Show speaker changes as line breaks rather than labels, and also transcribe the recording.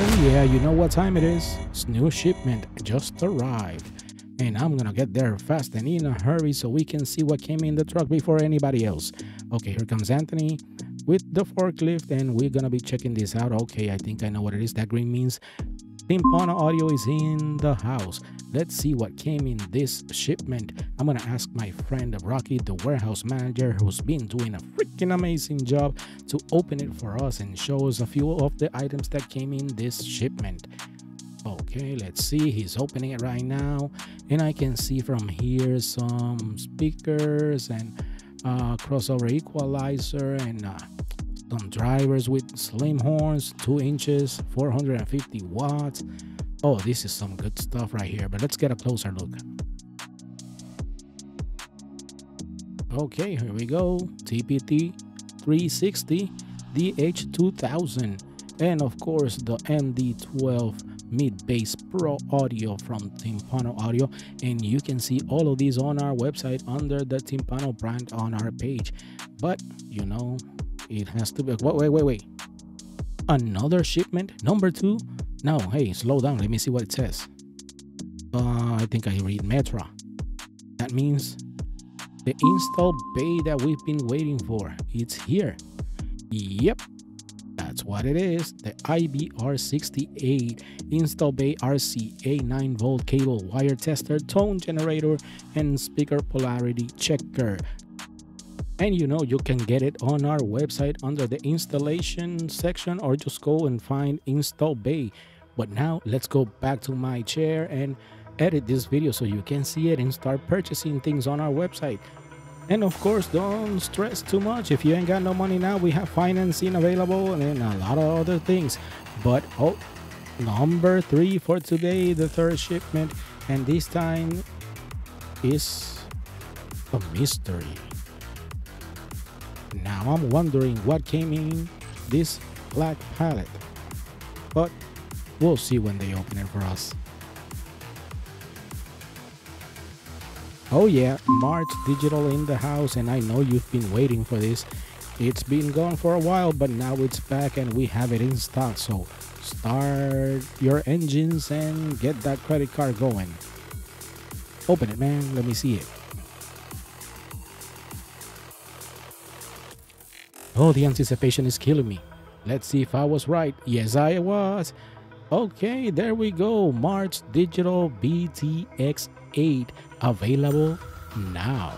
Oh yeah, you know what time it is? It's new shipment just arrived. And I'm gonna get there fast and in a hurry so we can see what came in the truck before anybody else. Okay, here comes Anthony with the forklift and we're gonna be checking this out. Okay, I think I know what it is. That green means Timpano audio is in the house. Let's see what came in this shipment. I'm gonna ask my friend Rocky, the warehouse manager, who's been doing a freaking amazing job, to open it for us and show us a few of the items that came in this shipment. Okay, let's see. He's opening it right now, and I can see from here some speakers and crossover equalizer and some drivers with slim horns, 2 inches, 450 watts. Oh, this is some good stuff right here, but let's get a closer look. Okay, here we go. TPT 360, DH2000, and of course the MD12 mid-bass pro audio from Timpano audio. And you can see all of these on our website under the Timpano brand on our page. But you know, it has to be wait, another shipment, number 2. No, hey, slow down, let me see what it says. I think I read Metra. That means the install bay that we've been waiting for, it's here. Yep, that's what it is. The IBR68 install bay RCA 9-volt cable wire tester, tone generator, and speaker polarity checker. And you know, you can get it on our website under the installation section, or just go and find install bay. But now let's go back to my chair and edit this video so you can see it and start purchasing things on our website. And of course, don't stress too much. If you ain't got no money now, we have financing available and a lot of other things. But oh, number 3 for today, the 3rd shipment, and this time is a mystery. Now I'm wondering what came in this black pallet, but we'll see when they open it for us. Oh yeah, Marts Digital in the house, and I know you've been waiting for this. It's been gone for a while, but now it's back and we have it in stock. So start your engines and get that credit card going. Open it, man. Let me see it. Oh, the anticipation is killing me. Let's see if I was right. Yes, I was. Okay, there we go. Marts Digital BTX8 available now.